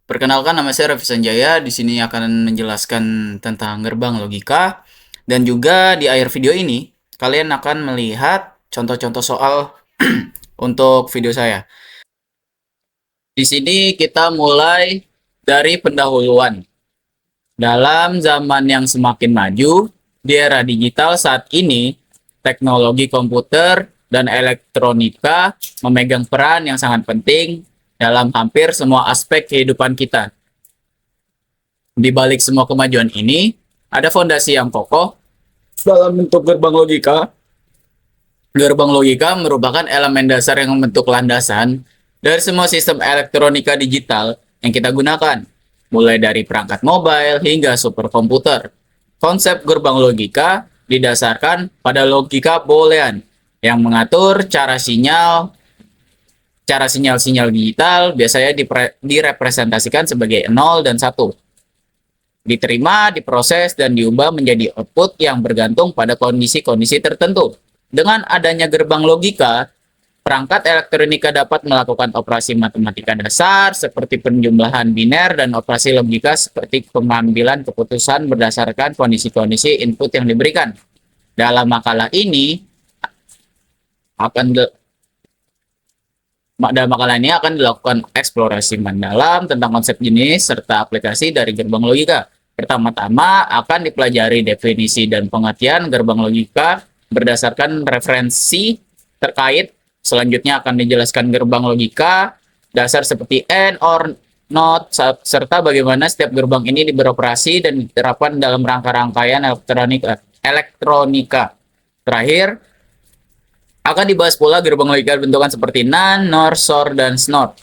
Perkenalkan, nama saya Raffi Sanjaya. Di sini akan menjelaskan tentang gerbang logika, dan juga di akhir video ini kalian akan melihat contoh-contoh soal untuk video saya. Di sini kita mulai dari pendahuluan. Dalam zaman yang semakin maju, di era digital saat ini, teknologi komputer dan elektronika memegang peran yang sangat penting dalam hampir semua aspek kehidupan kita. Di balik semua kemajuan ini, ada fondasi yang kokoh dalam bentuk gerbang logika. Gerbang logika merupakan elemen dasar yang membentuk landasan dari semua sistem elektronika digital yang kita gunakan, mulai dari perangkat mobile hingga superkomputer. Konsep gerbang logika didasarkan pada logika Boolean yang mengatur cara sinyal-sinyal digital biasanya direpresentasikan sebagai 0 dan 1. Diterima, diproses, dan diubah menjadi output yang bergantung pada kondisi-kondisi tertentu. Dengan adanya gerbang logika, perangkat elektronika dapat melakukan operasi matematika dasar seperti penjumlahan biner dan operasi logika seperti pengambilan keputusan berdasarkan kondisi-kondisi input yang diberikan. Dalam makalah ini akan dilakukan eksplorasi mendalam tentang konsep jenis serta aplikasi dari gerbang logika. Pertama-tama akan dipelajari definisi dan pengertian gerbang logika berdasarkan referensi terkait. Selanjutnya akan dijelaskan gerbang logika dasar seperti AND, OR, NOT, serta bagaimana setiap gerbang ini beroperasi dan diterapkan dalam rangka-rangkaian elektronika. Terakhir, akan dibahas pula gerbang logika bentukan seperti NAND, NOR, SOR, dan SNOR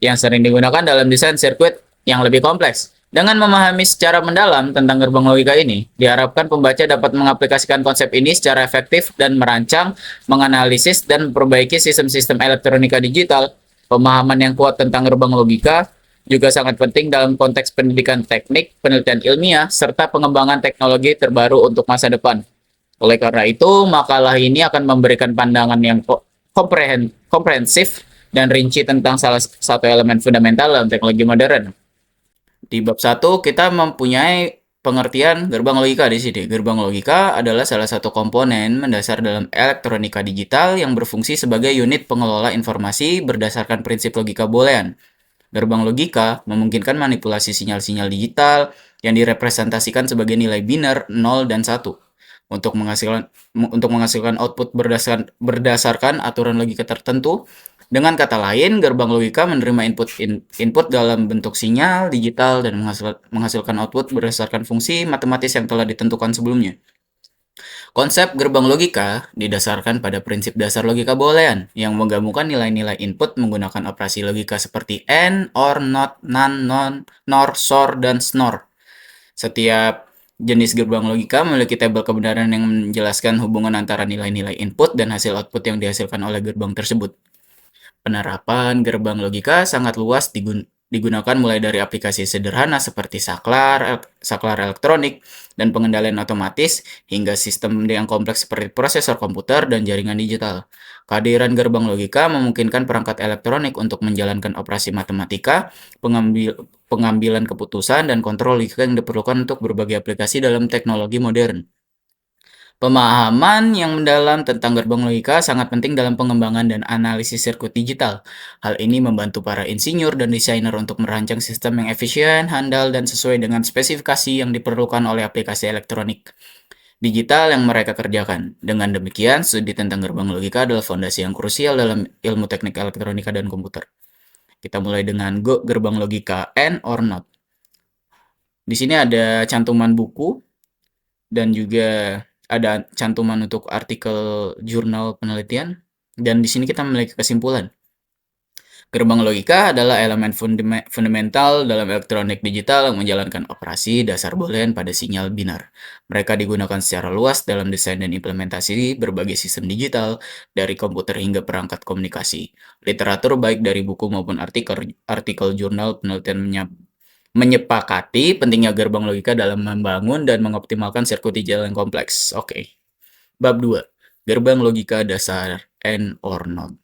yang sering digunakan dalam desain sirkuit yang lebih kompleks. Dengan memahami secara mendalam tentang gerbang logika ini, diharapkan pembaca dapat mengaplikasikan konsep ini secara efektif dan merancang, menganalisis, dan memperbaiki sistem-sistem elektronika digital. Pemahaman yang kuat tentang gerbang logika juga sangat penting dalam konteks pendidikan teknik, penelitian ilmiah, serta pengembangan teknologi terbaru untuk masa depan. Oleh karena itu, makalah ini akan memberikan pandangan yang komprehensif dan rinci tentang salah satu elemen fundamental dalam teknologi modern. Di bab 1 kita mempunyai pengertian gerbang logika di sini. Gerbang logika adalah salah satu komponen mendasar dalam elektronika digital yang berfungsi sebagai unit pengelola informasi berdasarkan prinsip logika Boolean. Gerbang logika memungkinkan manipulasi sinyal-sinyal digital yang direpresentasikan sebagai nilai biner 0 dan 1 untuk menghasilkan output berdasarkan aturan logika tertentu. Dengan kata lain, gerbang logika menerima input dalam bentuk sinyal digital dan menghasilkan output berdasarkan fungsi matematis yang telah ditentukan sebelumnya. Konsep gerbang logika didasarkan pada prinsip dasar logika Boolean yang menggabungkan nilai-nilai input menggunakan operasi logika seperti AND, OR, NOT, NaN, NOR, SOR, dan SNOR. Setiap jenis gerbang logika memiliki tabel kebenaran yang menjelaskan hubungan antara nilai-nilai input dan hasil output yang dihasilkan oleh gerbang tersebut. Penerapan gerbang logika sangat luas digunakan mulai dari aplikasi sederhana seperti saklar elektronik, dan pengendalian otomatis, hingga sistem yang kompleks seperti prosesor komputer dan jaringan digital. Kehadiran gerbang logika memungkinkan perangkat elektronik untuk menjalankan operasi matematika, pengambilan keputusan, dan kontrol logika yang diperlukan untuk berbagai aplikasi dalam teknologi modern. Pemahaman yang mendalam tentang gerbang logika sangat penting dalam pengembangan dan analisis sirkuit digital. Hal ini membantu para insinyur dan desainer untuk merancang sistem yang efisien, handal, dan sesuai dengan spesifikasi yang diperlukan oleh aplikasi elektronik digital yang mereka kerjakan. Dengan demikian, studi tentang gerbang logika adalah fondasi yang krusial dalam ilmu teknik elektronika dan komputer. Kita mulai dengan gerbang logika AND or NOT. Di sini ada cantuman buku dan juga ada cantuman untuk artikel jurnal penelitian, dan di sini kita memiliki kesimpulan. Gerbang logika adalah elemen fundamental dalam elektronik digital yang menjalankan operasi dasar Boolean pada sinyal binar. Mereka digunakan secara luas dalam desain dan implementasi berbagai sistem digital, dari komputer hingga perangkat komunikasi. Literatur baik dari buku maupun artikel jurnal penelitian menyepakati pentingnya gerbang logika dalam membangun dan mengoptimalkan sirkuit digital yang kompleks. Oke. Bab 2. Gerbang logika dasar AND or NOT.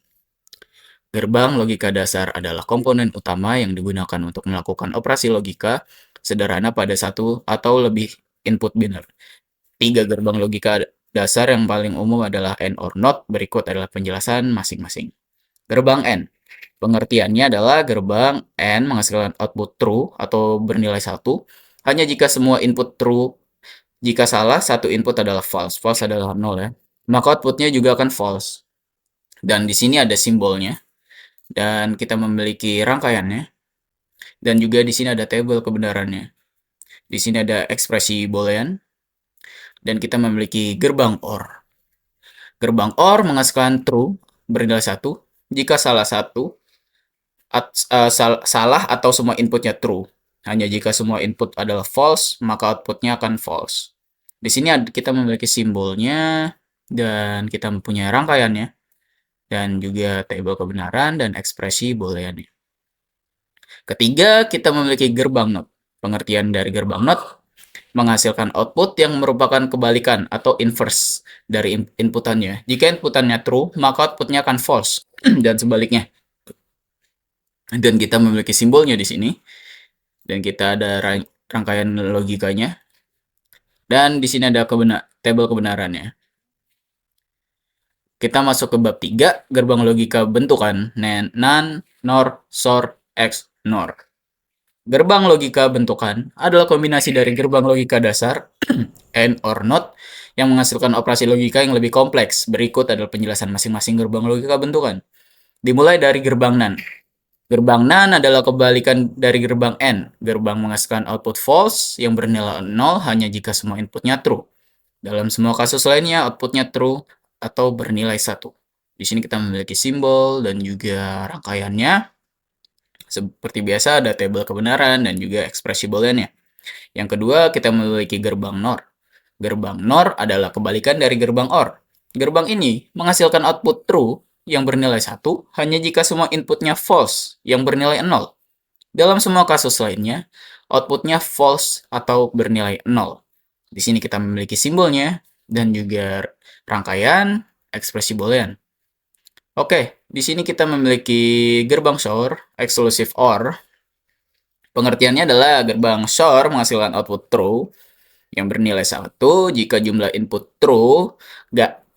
Gerbang logika dasar adalah komponen utama yang digunakan untuk melakukan operasi logika sederhana pada satu atau lebih input biner. 3 gerbang logika dasar yang paling umum adalah AND or NOT, berikut adalah penjelasan masing-masing. Gerbang AND. Pengertiannya adalah gerbang AND menghasilkan output true atau bernilai 1 hanya jika semua input true. Jika salah, satu input adalah false. False adalah 0 ya. Maka outputnya juga akan false. Dan di sini ada simbolnya. Dan kita memiliki rangkaiannya. Dan juga di sini ada tabel kebenarannya. Di sini ada ekspresi boolean. Dan kita memiliki gerbang OR. Gerbang OR menghasilkan true bernilai 1 jika salah satu salah atau semua inputnya true. Hanya jika semua input adalah false, maka outputnya akan false. Di sini kita memiliki simbolnya, dan kita mempunyai rangkaiannya, dan juga tabel kebenaran dan ekspresi booleannya. Ketiga, kita memiliki gerbang NOT. Pengertian dari gerbang NOT menghasilkan output yang merupakan kebalikan atau inverse dari inputannya. Jika inputannya true, maka outputnya akan false, dan sebaliknya. Dan kita memiliki simbolnya di sini. Dan kita ada rangkaian logikanya. Dan di sini ada tabel kebenarannya. Kita masuk ke bab 3, gerbang logika bentukan NaN, NOR, SOR, X, NOR. Gerbang logika bentukan adalah kombinasi dari gerbang logika dasar, AND or NOT, yang menghasilkan operasi logika yang lebih kompleks. Berikut adalah penjelasan masing-masing gerbang logika bentukan. Dimulai dari gerbang NaN. Gerbang NaN adalah kebalikan dari gerbang AND. Gerbang menghasilkan output false yang bernilai 0 hanya jika semua inputnya true. Dalam semua kasus lainnya, outputnya true atau bernilai 1. Di sini kita memiliki simbol dan juga rangkaiannya. Seperti biasa ada tabel kebenaran dan juga ekspresi booleannya. Yang kedua, kita memiliki gerbang NOR. Gerbang NOR adalah kebalikan dari gerbang OR. Gerbang ini menghasilkan output true yang bernilai 1 hanya jika semua inputnya false yang bernilai 0. Dalam semua kasus lainnya, outputnya false atau bernilai 0. Di sini kita memiliki simbolnya dan juga rangkaian ekspresi boolean. Oke, di sini kita memiliki gerbang SOR, exclusive OR. Pengertiannya adalah gerbang SOR menghasilkan output true yang bernilai 1 jika jumlah input true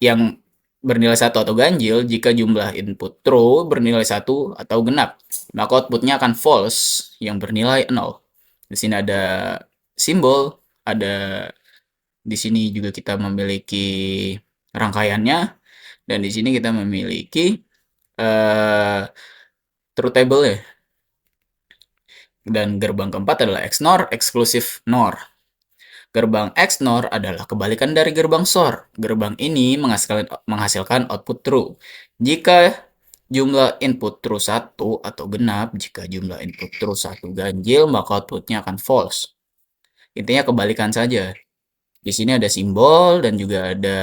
yang bernilai 1 atau ganjil. Jika jumlah input true bernilai 1 atau genap, maka outputnya akan false yang bernilai 0. Di sini ada simbol, di sini juga kita memiliki rangkaiannya, dan di sini kita memiliki truth table ya. Dan gerbang keempat adalah XNOR, exclusive NOR. Gerbang XNOR adalah kebalikan dari gerbang SOR. Gerbang ini menghasilkan output true jika jumlah input true 1 atau genap. Jika jumlah input true 1 ganjil, maka outputnya akan false. Intinya kebalikan saja. Di sini ada simbol dan juga ada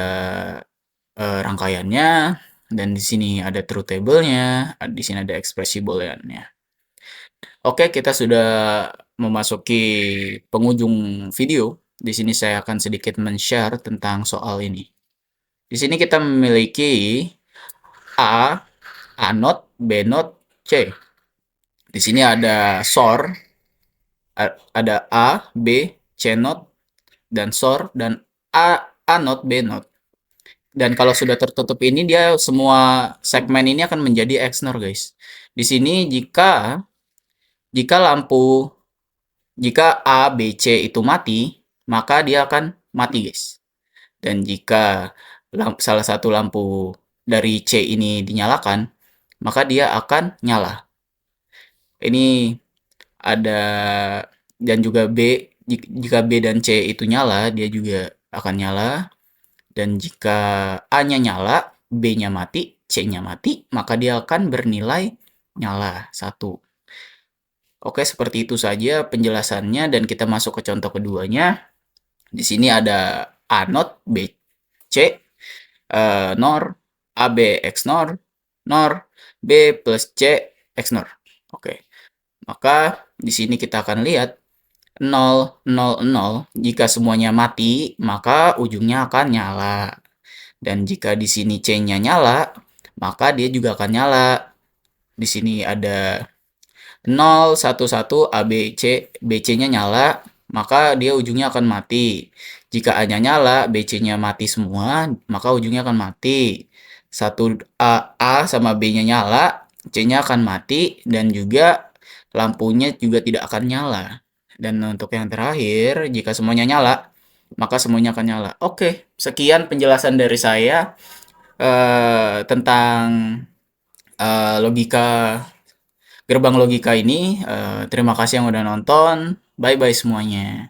rangkaiannya, dan di sini ada truth table-nya, di sini ada ekspresi boolean-nya. Oke, kita sudah memasuki penghujung video. Di sini saya akan sedikit men-share tentang soal ini. Di sini kita memiliki A, A0, B0, C. Di sini ada SOR, ada A, B, C0, dan SOR, dan A0, B0. Dan kalau sudah tertutup ini, dia semua segmen ini akan menjadi XNOR, guys. Di sini jika A, B, C itu mati, maka dia akan mati, guys. Dan jika salah satu lampu dari C ini dinyalakan, maka dia akan nyala. Ini ada, dan juga B, jika B dan C itu nyala, dia juga akan nyala. Dan jika A-nya nyala, B-nya mati, C-nya mati, maka dia akan bernilai nyala 1. Oke, seperti itu saja penjelasannya, dan kita masuk ke contoh keduanya. Di sini ada A0, B, C, NOR, AB, XNOR, NOR, B plus C, XNOR. Oke, maka di sini kita akan lihat 0, 0, 0. Jika semuanya mati, maka ujungnya akan nyala. Dan jika di sini C-nya nyala, maka dia juga akan nyala. di sini ada 0, 1, 1, A, B, C, BC-nya nyala, maka dia ujungnya akan mati. Jika A-nya nyala, BC-nya mati semua, maka ujungnya akan mati. A sama B-nya nyala, C-nya akan mati, dan juga lampunya juga tidak akan nyala. Dan untuk yang terakhir, jika semuanya nyala, maka semuanya akan nyala. Oke, sekian penjelasan dari saya tentang logika gerbang logika ini. Terima kasih yang udah nonton. Bye bye semuanya.